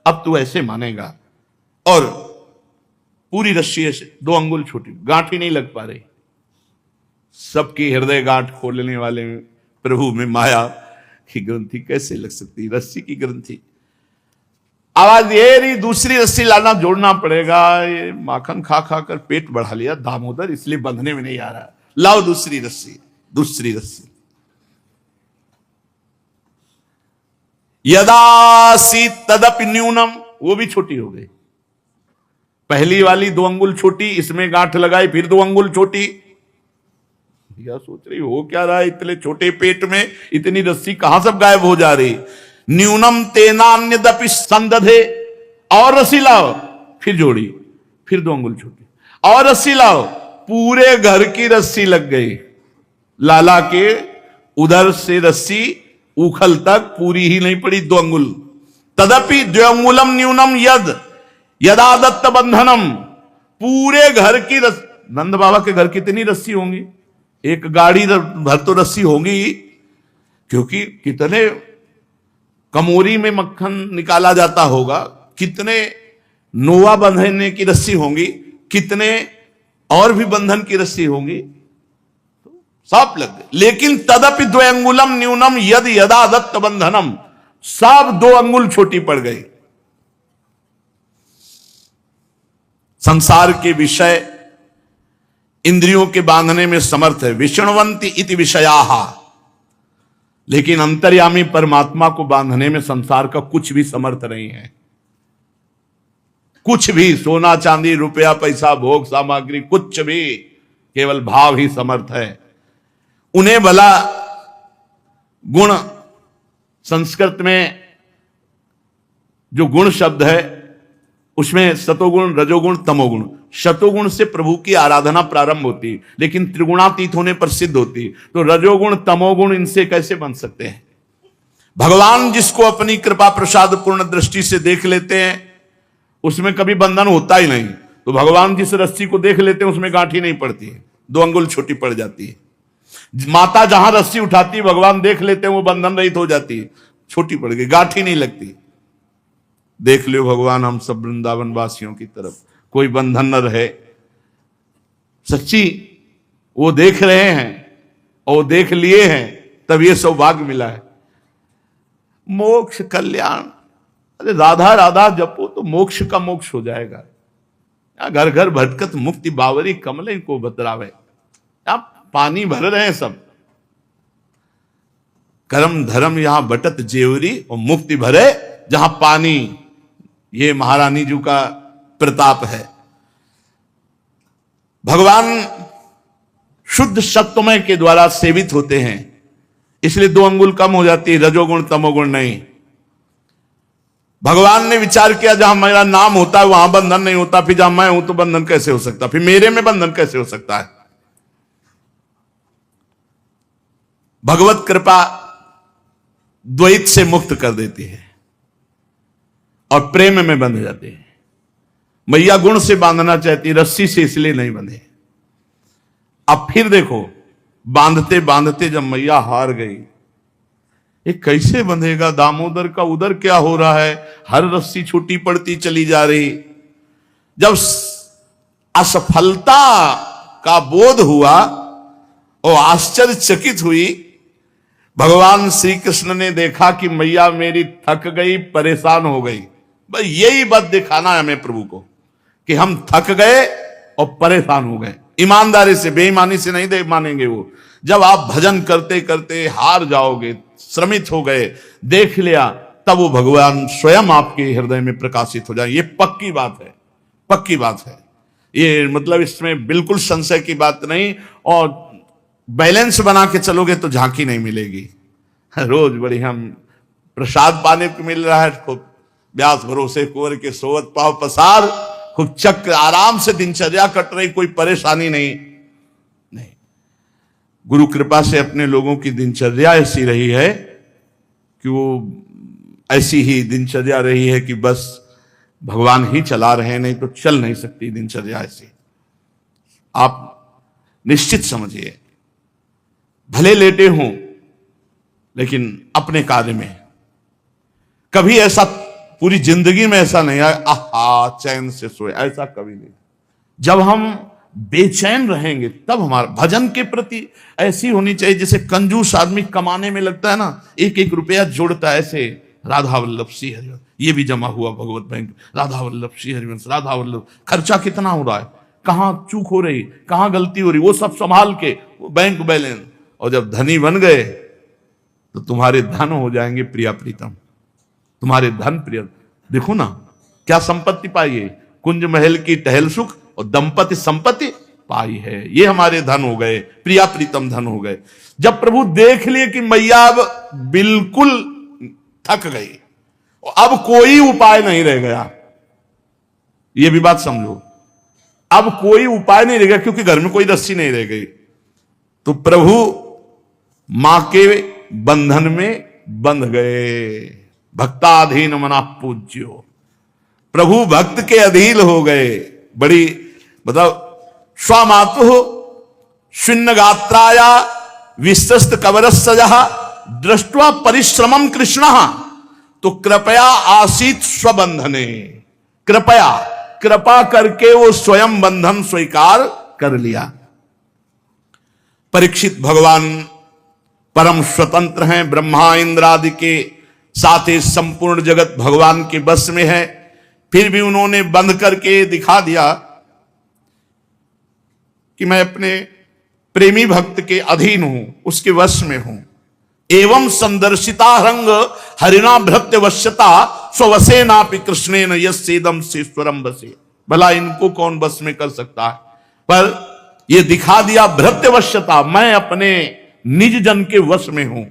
अब तू ऐसे मानेगा। और पूरी रस्सी ऐसे 2 अंगुल छोटी, गांठ ही नहीं लग पा रही। सबकी हृदय गांठ खोलने वाले प्रभु में माया की ग्रंथि कैसे लग सकती? रस्सी की ग्रंथि। आवाज ये रही, दूसरी रस्सी लाना, जोड़ना पड़ेगा। ये माखन खा खा कर पेट बढ़ा लिया दामोदर, इसलिए बंधने में नहीं आ रहा। लाओ दूसरी रस्सी, दूसरी रस्सी। यदासी तदपि न्यूनम, वो भी छोटी हो गई। पहली वाली 2 अंगुल छोटी, इसमें गांठ लगाई, फिर 2 अंगुल छोटी। या सोच रही हो क्या रहा है, इतने छोटे पेट में इतनी रस्सी कहां सब गायब हो जा रही। न्यूनम तेनान्यदपि संदधे, और रस्सी लाओ, फिर जोड़ी, फिर 2 अंगुल छोटी, और रस्सी लाओ, पूरे घर की रस्सी लग गई। लाला के उधर से रस्सी उखल तक पूरी ही नहीं पड़ी, 2 अंगुल। तदपि 2 अंगुलम न्यूनम यद यदा दत्त बंधनम, पूरे घर की नंद बाबा के घर कितनी रस्सी होंगी? एक गाड़ी भर तो रस्सी होगी, क्योंकि कितने कमोरी में मक्खन निकाला जाता होगा, कितने नोवा बंधने की रस्सी होंगी, कितने और भी बंधन की रस्सी होंगी, सब लग गए। लेकिन तदपि 2 अंगुलम न्यूनम यद यदा दत्त बंधनम, सब 2 अंगुल छोटी पड़ गई। संसार के विषय इंद्रियों के बांधने में समर्थ है, विष्णुवंती इति विषयाः, लेकिन अंतर्यामी परमात्मा को बांधने में संसार का कुछ भी समर्थ नहीं है। कुछ भी, सोना चांदी रुपया पैसा भोग सामग्री कुछ भी, केवल भाव ही समर्थ है। उन्हें भला गुण, संस्कृत में जो गुण शब्द है उसमें सतोगुण, रजोगुण, तमोगुण। शतोगुण से प्रभु की आराधना प्रारंभ होती, लेकिन त्रिगुणातीत होने पर सिद्ध होती। तो रजोगुण तमोगुण इनसे कैसे बन सकते हैं? भगवान जिसको अपनी कृपा प्रसाद पूर्ण दृष्टि से देख लेते हैं उसमें कभी बंधन होता ही नहीं। तो भगवान जिस रस्सी को देख लेते हैं उसमें गांठी नहीं पड़ती है, 2 अंगुल छोटी पड़ जाती है। माता जहां रस्सी उठाती है भगवान देख लेते हैं, वो बंधन रहित हो जाती है, छोटी पड़ गई, गांठी नहीं लगती। देख लो भगवान हम सब वृंदावन वासियों की तरफ कोई बंधन न रहे। सच्ची वो देख रहे हैं और देख लिए हैं, तब ये सौभाग्य मिला है। मोक्ष कल्याण, अरे राधा राधा जपो तो मोक्ष का मोक्ष हो जाएगा। घर घर भटकत मुक्ति बावरी कमले को बतरावे। आप पानी भर रहे हैं सब, कर्म धर्म यहां बटत जेवरी, और मुक्ति भरे जहां पानी। ये महारानी जी का प्रताप है। भगवान शुद्ध सत्वमय के द्वारा सेवित होते हैं, इसलिए 2 अंगुल कम हो जाती है, रजोगुण तमोगुण नहीं। भगवान ने विचार किया जहां मेरा नाम होता है वहां बंधन नहीं होता, फिर जहां मैं हूं तो बंधन कैसे हो सकता, फिर मेरे में बंधन कैसे हो सकता है? भगवत कृपा द्वैत से मुक्त कर देती है और प्रेम में बंध जाते हैं। मैया गुण से बांधना चाहती, रस्सी से इसलिए नहीं बंधे। अब फिर देखो, बांधते बांधते जब मैया हार गई, ये कैसे बंधेगा, दामोदर का उधर क्या हो रहा है, हर रस्सी छूटी पड़ती चली जा रही। जब असफलता का बोध हुआ और आश्चर्यचकित हुई, भगवान श्री कृष्ण ने देखा कि मैया मेरी थक गई, परेशान हो गई। बस यही बात दिखाना है हमें प्रभु को कि हम थक गए और परेशान हो गए। ईमानदारी से, बेईमानी से नहीं दे मानेंगे वो। जब आप भजन करते करते हार जाओगे, श्रमित हो गए, देख लिया, तब वो भगवान स्वयं आपके हृदय में प्रकाशित हो जाए। ये पक्की बात है, पक्की बात है। ये मतलब इसमें बिल्कुल संशय की बात नहीं। और बैलेंस बना के चलोगे तो झांकी नहीं मिलेगी। रोज बड़ी हम प्रसाद पाने को मिल रहा है, खूब व्यास भरोसे कुंवर के सोवत पाव पसार, खूब चक्र आराम से दिनचर्या कट रही, कोई परेशानी नहीं। गुरु कृपा से अपने लोगों की दिनचर्या ऐसी रही है कि वो ऐसी ही दिनचर्या रही है कि बस भगवान ही चला रहे हैं, नहीं तो चल नहीं सकती दिनचर्या ऐसी। आप निश्चित समझिए, भले लेटे हों लेकिन अपने कार्य में। कभी ऐसा पूरी जिंदगी में ऐसा नहीं आया आहा चैन से सोए, ऐसा कभी नहीं। जब हम बेचैन रहेंगे तब हमारा भजन के प्रति ऐसी होनी चाहिए, जैसे कंजूस आदमी कमाने में लगता है ना, एक एक रुपया जोड़ता है ऐसे, राधा वल्लभ श्री हरिवंश, ये भी जमा हुआ भगवत बैंक, राधा वल्लभ श्री हरिवंश, राधा वल्लभ। खर्चा कितना हो रहा है, कहां चूक हो रही, कहां गलती हो रही, वो सब संभाल के बैंक बैलेंस। और जब धनी बन गए तो तुम्हारे धन हो जाएंगे प्रिया प्रीतम, तुम्हारे धन प्रिय। देखो ना क्या संपत्ति पाई है, कुंज महल की टहल सुख और दंपति संपत्ति पाई है। ये हमारे धन हो गए, प्रिया प्रीतम धन हो गए। जब प्रभु देख लिए कि मैया अब बिल्कुल थक गई, अब कोई उपाय नहीं रह गया, ये भी बात समझो, अब कोई उपाय नहीं रह गया क्योंकि घर में कोई रस्सी नहीं रह गई, तो प्रभु मां के बंधन में बंध गए। भक्ताधीन मना पूज्यो, प्रभु भक्त के अधीन हो गए। बड़ी मतलब स्वमातु शून्य गात्राया विस्तस्त कवरसज दृष्ट्वा परिश्रमम कृष्ण तो कृपया आसीत स्वबंधने। कृपया, कृपा करके वो स्वयं बंधन स्वीकार कर लिया। परीक्षित भगवान परम स्वतंत्र हैं, ब्रह्मा इंद्र आदि के साथ ही संपूर्ण जगत भगवान के बस में है, फिर भी उन्होंने बंद करके दिखा दिया कि मैं अपने प्रेमी भक्त के अधीन हूं, उसके वश में हूं। एवं संदर्शिता रंग हरिणा भृत्य वश्यता स्वसे नापि कृष्णेन यस्येदं सेश्वरम बसे। भला इनको कौन बस में कर सकता है, पर यह दिखा दिया भृत्य वश्यता, मैं अपने निज जन के वश में हूं।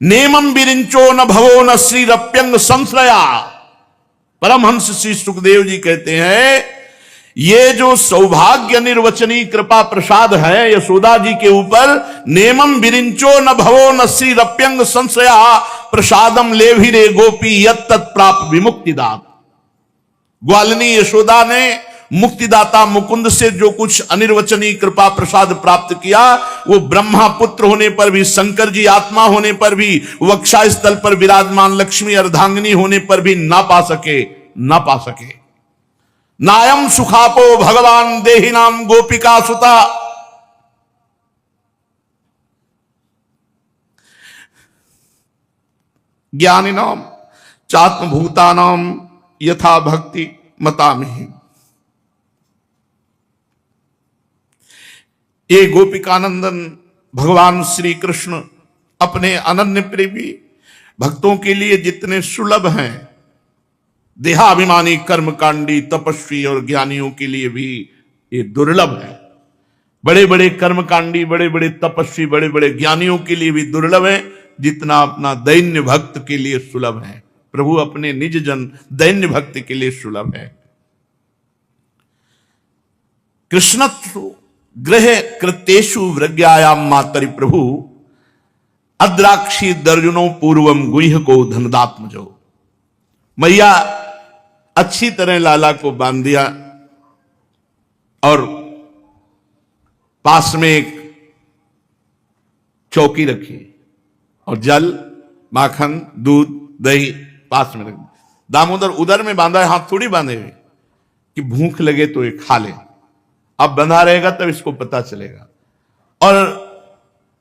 नेमं विरिंचो न भवो न श्रीरप्यंग संश्रया। परमहंस श्री सुखदेव जी कहते हैं, ये जो सौभाग्य निर्वचनी कृपा प्रसाद है यशोदा जी के ऊपर, नेमं विरिंचो न भवो न श्रीरप्यंग संशया प्रसादम लेभिरे गोपी यत् तत्प्राप विमुक्तिदात। ग्वालिनी यशोदा ने मुक्तिदाता मुकुंद से जो कुछ अनिर्वचनीय कृपा प्रसाद प्राप्त किया, वो ब्रह्मा पुत्र होने पर भी, शंकर जी आत्मा होने पर भी, वक्षा स्थल पर विराजमान लक्ष्मी अर्धांगिनी होने पर भी ना पा सके। नायम सुखापो भगवान देहि नाम गोपिका सुता। ज्ञानिनाम चात्म भूतानाम यथा भक्ति मतामि। ये गोपिकानंदन भगवान श्री कृष्ण अपने अनन्य प्रेमी भक्तों के लिए जितने सुलभ हैं, देहाभिमानी कर्मकांडी तपस्वी और ज्ञानियों के लिए भी ये दुर्लभ है। बड़े बड़े कर्मकांडी, बड़े बड़े तपस्वी, बड़े बड़े ज्ञानियों के लिए भी दुर्लभ है जितना अपना दैन्य भक्त के लिए सुलभ है। प्रभु अपने निज जन दैन्य भक्ति के लिए सुलभ है। कृष्णत्व गृह कृत्येषु वृज्ञायाम मातरि प्रभु अद्राक्षी दर्जनों पूर्वम गुह्य को धनदात्मजो। मैया अच्छी तरह लाला को बांध दिया और पास में एक चौकी रखी और जल, माखन, दूध, दही पास में रख। दामोदर उधर में बांधा है, हाथ थोड़ी बांधे हुए कि भूख लगे तो ये खा ले। अब बंधा रहेगा तब इसको पता चलेगा। और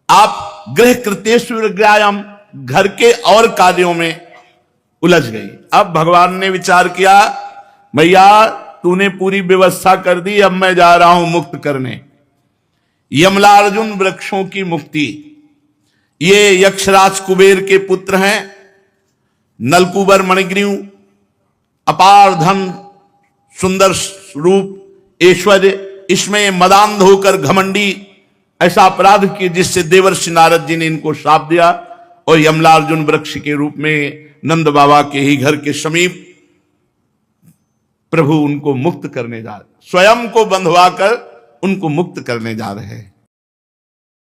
आप गृह कृत्येषु व्यायाम, घर के और कार्यों में उलझ गई। अब भगवान ने विचार किया, भैया तूने पूरी व्यवस्था कर दी, अब मैं जा रहा हूं मुक्त करने। यमलार्जुन वृक्षों की मुक्ति। ये यक्षराज कुबेर के पुत्र हैं, नलकुबर मणिग्रीव, अपार धन, सुंदर रूप, ऐश्वर्य, इसमें मदांध होकर घमंडी ऐसा अपराध किए जिससे देवर्षि नारद जी ने इनको श्राप दिया और यमलार्जुन वृक्ष के रूप में नंद बाबा के ही घर के समीप प्रभु उनको मुक्त करने जा रहे, स्वयं को बंधवा कर उनको मुक्त करने जा रहे हैं।